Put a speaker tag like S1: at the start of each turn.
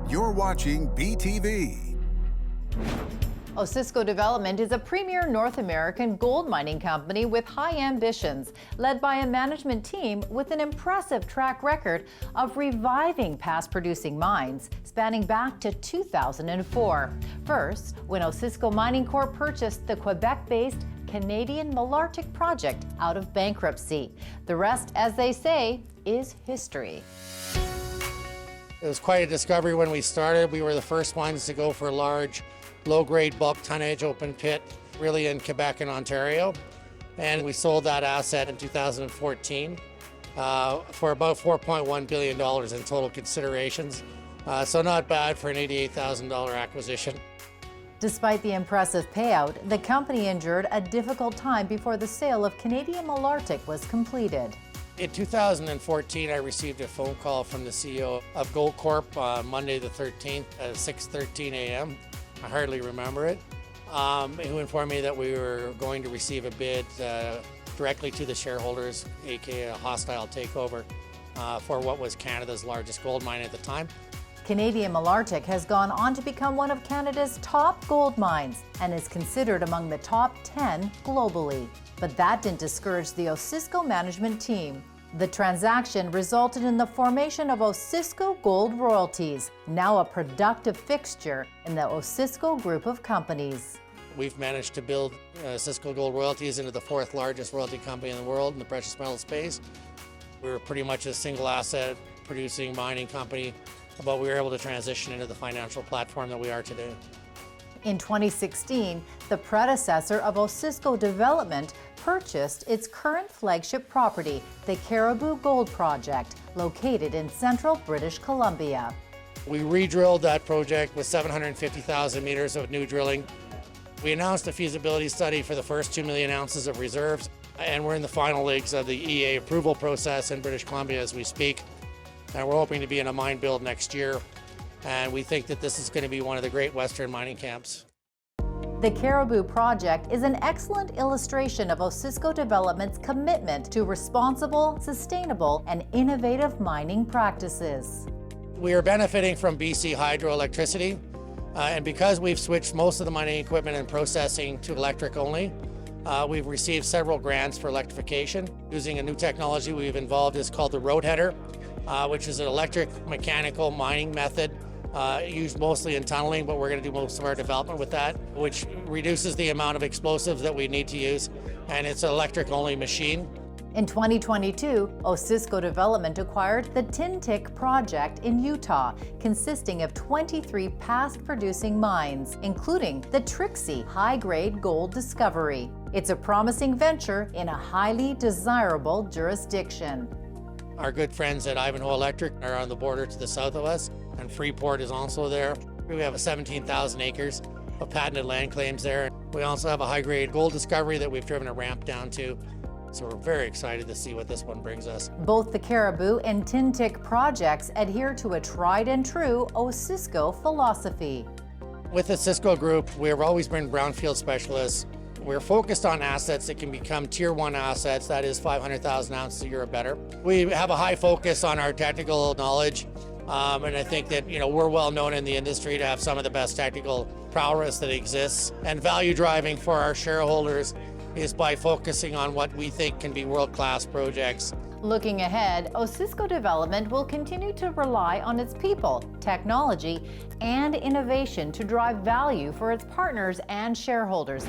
S1: You're watching BTV.
S2: Osisko Development is a premier North American gold mining company with high ambitions, led by a management team with an impressive track record of reviving past producing mines, spanning back to 2004. First, when Osisko Mining Corp purchased the Quebec-based Canadian Malartic project out of bankruptcy. The rest, as they say, is history.
S3: It was quite a discovery when we started. We were the first ones to go for large, low-grade bulk tonnage open pit, really in Quebec and Ontario. And we sold that asset in 2014 for about $4.1 billion in total considerations. So not bad for an $88,000 acquisition.
S2: Despite the impressive payout, the company endured a difficult time before the sale of Canadian Malartic was completed.
S3: In 2014, I received a phone call from the CEO of Gold Corp on Monday the 13th at 6:13 a.m. I hardly remember it, who informed me that we were going to receive a bid directly to the shareholders, aka a hostile takeover, for what was Canada's largest gold mine at the time.
S2: Canadian Malartic has gone on to become one of Canada's top gold mines and is considered among the top 10 globally. But that didn't discourage the Osisko management team. The transaction resulted in the formation of Osisko Gold Royalties, now a productive fixture in the Osisko group of companies.
S3: We've managed to build Osisko Gold Royalties into the fourth largest royalty company in the world in the precious metal space. We were pretty much a single asset producing mining company, but we were able to transition into the financial platform that we are today.
S2: In 2016, the predecessor of Osisko Development purchased its current flagship property, the Cariboo Gold Project, located in central British Columbia.
S3: We re-drilled that project with 750,000 meters of new drilling. We announced a feasibility study for the first 2 million ounces of reserves, and we're in the final legs of the EA approval process in British Columbia as we speak. And we're hoping to be in a mine build next year. And we think that this is going to be one of the great Western mining camps.
S2: The Cariboo Project is an excellent illustration of Osisko Development's commitment to responsible, sustainable, and innovative mining practices.
S3: We are benefiting from BC hydroelectricity, and because we've switched most of the mining equipment and processing to electric only, we've received several grants for electrification. Using a new technology we've involved is called the road header, which is an electric mechanical mining method used mostly in tunneling, but we're going to do most of our development with that, which reduces the amount of explosives that we need to use, and it's an electric-only machine.
S2: In 2022, Osisko Development acquired the Tintic Project in Utah, consisting of 23 past-producing mines, including the Trixie high-grade gold discovery. It's a promising venture in a highly desirable jurisdiction.
S3: Our good friends at Ivanhoe Electric are on the border to the south of us, and Freeport is also there. We have 17,000 acres of patented land claims there. We also have a high-grade gold discovery that we've driven a ramp down to. So we're very excited to see what this one brings us.
S2: Both the Cariboo and Tintic projects adhere to a tried and true Osisko philosophy.
S3: With the Osisko Group, we've always been brownfield specialists. We're focused on assets that can become tier 1 assets, that is 500,000 ounces a year or better. We have a high focus on our technical knowledge, and I think that we're well known in the industry to have some of the best technical prowess that exists. And value driving for our shareholders is by focusing on what we think can be world-class projects.
S2: Looking ahead, Osisko Development will continue to rely on its people, technology, and innovation to drive value for its partners and shareholders.